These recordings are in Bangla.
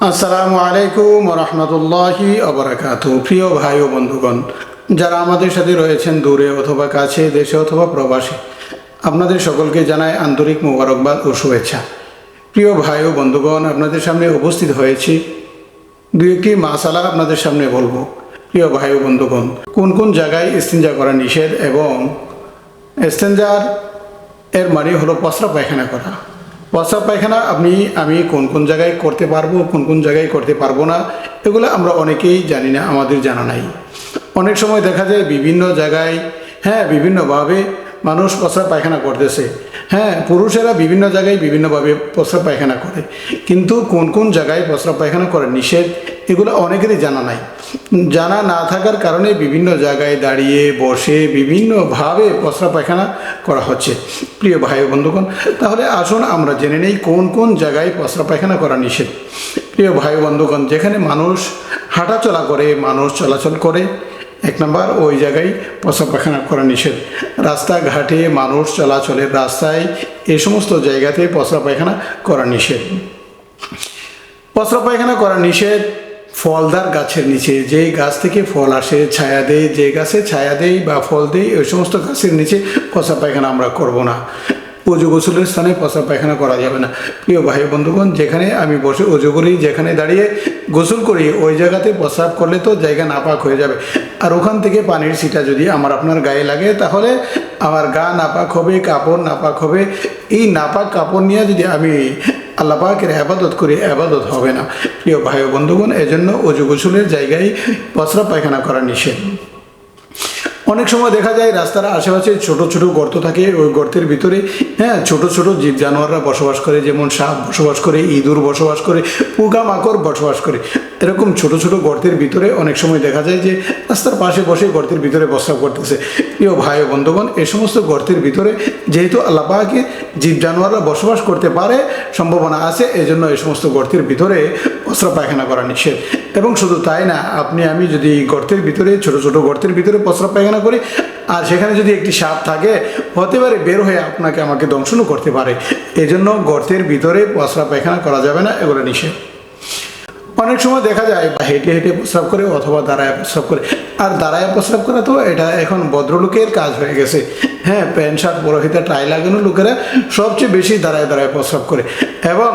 আসসালামু আলাইকুম রহমতুল্লাহি আবরাকাতু। প্রিয় ভাই ও বন্ধুগণ, যারা আমাদের সাথে রয়েছেন দূরে অথবা কাছে, দেশে অথবা প্রবাসী, আপনাদের সকলকে জানাই আন্তরিক মোবারকবাদ ও শুভেচ্ছা। প্রিয় ভাই ও বন্ধুগণ, আপনাদের সামনে উপস্থিত হয়েছি, দু একটি মাসালা আপনাদের সামনে বলবো। প্রিয় ভাই ও বন্ধুগণ, কোন কোন জায়গায় ইস্তিনজা করা নিষেধ এবং ইস্তেঞ্জার এর মানে হলো প্রস্রাব পায়খানা করা। প্রস্রাব পায়খানা আমি কোন কোন জায়গায় করতে পারবো, কোন কোন জায়গায় করতে পারবো না, এগুলো আমরা অনেকেই জানি না, আমাদের জানা নাই। অনেক সময় দেখা যায় বিভিন্ন জায়গায় বিভিন্নভাবে মানুষ প্রস্রাব পায়খানা করতেছে। পুরুষেরা বিভিন্ন জায়গায় বিভিন্নভাবে প্রস্রাব পায়খানা করে, কিন্তু কোন কোন জায়গায় প্রস্রাব পায়খানা করা নিষেধ এগুলো অনেকেরই জানা নাই। জানা না থাকার কারণে বিভিন্ন জায়গায় দাঁড়িয়ে বসে বিভিন্নভাবে প্রস্রাব পায়খানা করা হচ্ছে। প্রিয় ভাই বন্ধুগণ, তাহলে আসুন আমরা জেনে নেই কোন কোন জায়গায় প্রস্রাব পায়খানা করা নিষেধ। প্রিয় ভাই বন্ধুগণ, যেখানে মানুষ হাঁটাচলা করে, মানুষ চলাচল করে, এক নম্বর ওই জায়গায় প্রস্রাব পায়খানা করা নিষেধ। রাস্তাঘাটে মানুষ চলাচলের রাস্তায় এই সমস্ত জায়গাতে প্রস্রাব পায়খানা করা নিষেধ। প্রস্রাব পায়খানা করা নিষেধ ফলদার গাছের নিচে, যে গাছ থেকে ফল আসে, ছায়া দেয়, যে গাছে ছায়া দেয় বা ফল দেয়, ওই সমস্ত গাছের নিচে প্রস্রাব পায়খানা আমরা করব না। অজু গোসলের স্থানে প্রস্রাব পায়খানা করা যাবে না। প্রিয় ভাই বন্ধুগণ, যেখানে আমি বসে অজু করি, যেখানে দাঁড়িয়ে গোসল করি, ওই জায়গাতে প্রস্রাব করলে তো জায়গা নাপাক হয়ে যাবে। আর ওখান থেকে পানির ছিটা যদি আপনার গায়ে লাগে, তাহলে আমার গা নাপাক হবে, কাপড় নাপাক হবে। এই নাপাক কাপড় নিয়ে যদি আমি আল্লাহ পাকের আবাদত করি, আবাদত হবে না। প্রিয় ভাই বন্ধুগণ, এজন্য অজু গোসলের জায়গায় প্রস্রাব পায়খানা করা নিষেধ। অনেক সময় দেখা যায় রাস্তার আশেপাশে ছোট ছোট গর্ত থাকে, ওই গর্তের ভিতরে ছোট ছোট জীব জানোয়াররা বসবাস করে, যেমন সাপ বসবাস করে, ইঁদুর বসবাস করে, পোকামাকড় বসবাস করে। এরকম ছোট ছোট গর্তের ভিতরে অনেক সময় দেখা যায় যে রাস্তার পাশে বসে গর্তের ভিতরে প্রস্রাব করতেছে। প্রিয় ভাই ও বন্ধুগণ, এই সমস্ত গর্তের ভিতরে যেহেতু আল্লাহ পাকে জীব জানোয়াররা বসবাস করতে পারে, সম্ভাবনা আছে, এজন্য এই সমস্ত গর্তের ভিতরে প্রস্রাব পায়খানা করা নিষেধ। এবং শুধু তাই না, আমি যদি গর্তের ভিতরে, ছোট ছোট গর্তের ভিতরে প্রস্রাব পায়খানা করি, আর সেখানে যদি একটি সাপ থাকে, হতে পারে বের হয়ে আমাকে দংশনও করতে পারে। এজন্য গর্তের ভিতরে প্রস্রাব পায়খানা করা যাবে না, এগুলো নিষেধ। অনেক সময় দেখা যায় হেঁটে হেঁটে প্রস্রাব করে অথবা দাঁড়ায় প্রস্রাব করে। আর দাঁড়ায় প্রস্রাব করা তো এটা এখন ভদ্রলোকের কাজ হয়ে গেছে। প্যান্ট শার্ট পরহিতে টাই লাগানো লোকেরা সবচেয়ে বেশি দাঁড়ায় দাঁড়ায় প্রস্রাব করে। এবং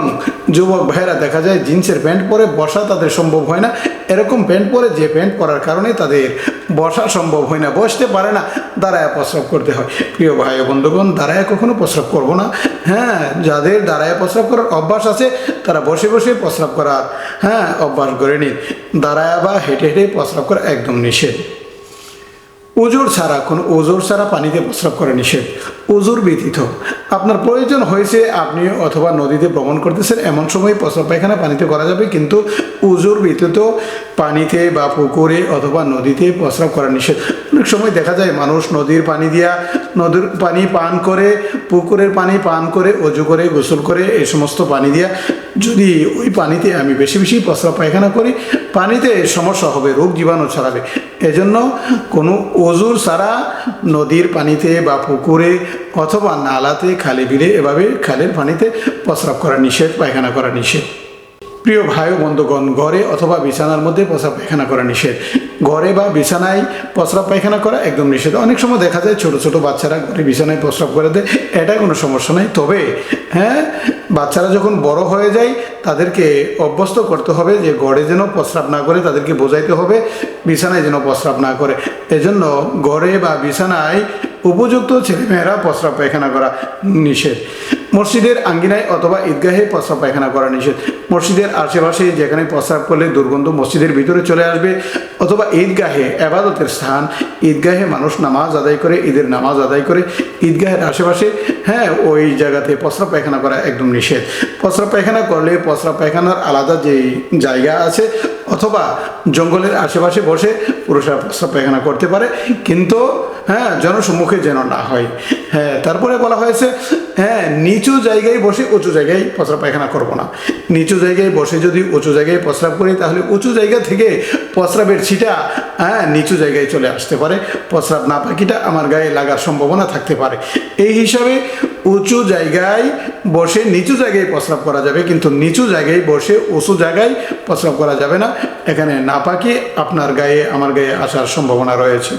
যুবক ভাইয়েরা দেখা যায় জিন্সের প্যান্ট পরে বসা তাদের সম্ভব হয় না। এরকম প্যান্ট পরে, যে প্যান্ট পরার কারণে তাদের বসা সম্ভব হয় না, বসতে পারে না, দাঁড়ায় প্রস্রাব করতে হয়। প্রিয় ভাই বন্ধুগণ, দাঁড়ায় কখনো প্রস্রাব করব না। যাদের দাঁড়ায় প্রস্রাব করার অভ্যাস আছে, তারা বসে বসে প্রস্রাব করার অভ্যাস করে নিন। দাঁড়ায় বা হেঁটে হেঁটে প্রস্রাব করা একদম নিষেধ। ওজোর ছাড়া পানিতে প্রস্রাব করা নিষেধ। ওজোর ব্যতীত আপনার প্রয়োজন হয়েছে, আপনি অথবা নদীতে ভ্রমণ করতেছেন, এমন সময় প্রস্রাব পায়খানা পানিতে করা যাবে, কিন্তু ওজোর ব্যতীত পানিতে বা পুকুরে অথবা নদীতে প্রস্রাব করা নিষেধ। অনেক সময় দেখা যায় মানুষ নদীর পানি পান করে, পুকুরের পানি পান করে, অজু করে, গোসল করে, এই সমস্ত পানি দিয়া যদি ওই পানিতে আমি বেশি বেশি প্রস্রাব পায়খানা করি, পানিতে সমস্যা হবে, রোগ জীবাণু ছড়াবে। এজন্য কোনো ওজুর ছাড়া নদীর পানিতে বা পুকুরে অথবা নালাতে, খালে বিলে, এভাবে খালের পানিতে প্রস্রাব করা নিষেধ, পায়খানা করা নিষেধ। প্রিয় ভাই ও বন্ধুগণ, ঘরে অথবা বিছানার মধ্যে প্রস্রাব পায়খানা করা নিষেধ। ঘরে বা বিছানায় প্রস্রাব পায়খানা করা একদম নিষেধ। অনেক সময় দেখা যায় ছোট ছোট বাচ্চারা ঘরে বিছানায় প্রস্রাব করে দেয়, এটা কোনো সমস্যা নেই। তবে বাচ্চারা যখন বড় হয়ে যায়, তাদেরকে অভ্যস্ত করতে হবে যে ঘরে যেন প্রস্রাব না করে, তাদেরকে বোঝাইতে হবে বিছানায় যেন প্রস্রাব না করে। এজন্য ঘরে বা বিছানায় উপযুক্ত ছেলেমেয়েরা প্রস্রাব পায়খানা করা নিষেধ। মসজিদের আঙ্গিনায় অথবা ঈদগাহে প্রস্রাব পায়খানা করা নিষেধ। মসজিদের আশেপাশে যেখানে প্রস্রাব করলে দুর্গন্ধ মসজিদের ভিতরে চলে আসবে, অথবা ঈদগাহে, আবাদতের স্থান, ঈদগাহে মানুষ নামাজ আদায় করে, ঈদের নামাজ আদায় করে, ঈদগাহের আশেপাশে ওই জায়গাতে প্রস্রাব পায়খানা করা একদম নিষেধ। প্রস্রাব পায়খানা করলে প্রস্রাব পায়খানার আলাদা যে জায়গা আছে, অথবা জঙ্গলের আশেপাশে বসে পুরুষরা প্রস্রাব পায়খানা করতে পারে, কিন্তু জনসম্মুখে যেন না হয়। তারপরে বলা হয়েছে নিচু জায়গায় বসে উঁচু জায়গায় প্রস্রাব পায়খানা করব না। নিচু জায়গায় বসে যদি উঁচু জায়গায় প্রস্রাব করি, তাহলে উঁচু জায়গা থেকে প্রস্রাবের ছিটা নিচু জায়গায় চলে আসতে পারে, প্রস্রাব না পাখিটা আমার গায়ে লাগার সম্ভাবনা থাকতে পারে। এই হিসাবে উঁচু জায়গায় বসে নিচু জায়গায় প্রস্রাব করা যাবে, কিন্তু নিচু জায়গায় বসে উঁচু জায়গায় প্রস্রাব করা যাবে না। এখানে নাপাকি আপনার গায়ে আমার গায়ে আসার সম্ভাবনা রয়েছে।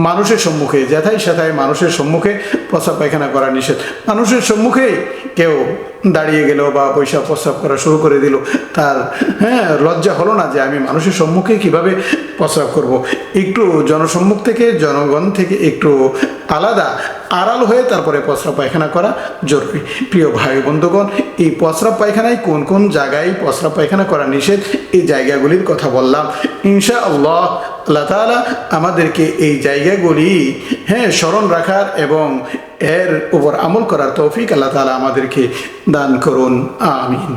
মানুষের সম্মুখে যেথায় সেথায় মানুষের সম্মুখে প্রস্রাব পায়খানা করা নিষেধ। মানুষের সম্মুখে কেউ দাঁড়িয়ে গেল বা পয়সা প্রস্রাব করা শুরু করে দিল, তার লজ্জা হলো না যে আমি মানুষের সম্মুখে কিভাবে প্রস্রাব করব। একটু জনসম্মুখ থেকে জনগণ থেকে একটু আলাদা আড়াল হয়ে তারপরে প্রস্রাব পায়খানা করা জরুরি। প্রিয় ভাই বন্ধুগণ, এই প্রস্রাব পায়খানায় কোন কোন জায়গায় প্রস্রাব পায়খানা করা নিষেধ এই জায়গাগুলির কথা বললাম। ইনশাআল্লাহ আল্লাহ তাআলা আমাদেরকে এই জায়গাগুলি স্মরণ রাখার এবং এর উপর আমল করার তৌফিক আল্লাহ তাআলা আমাদেরকে দান করুন। আমিন।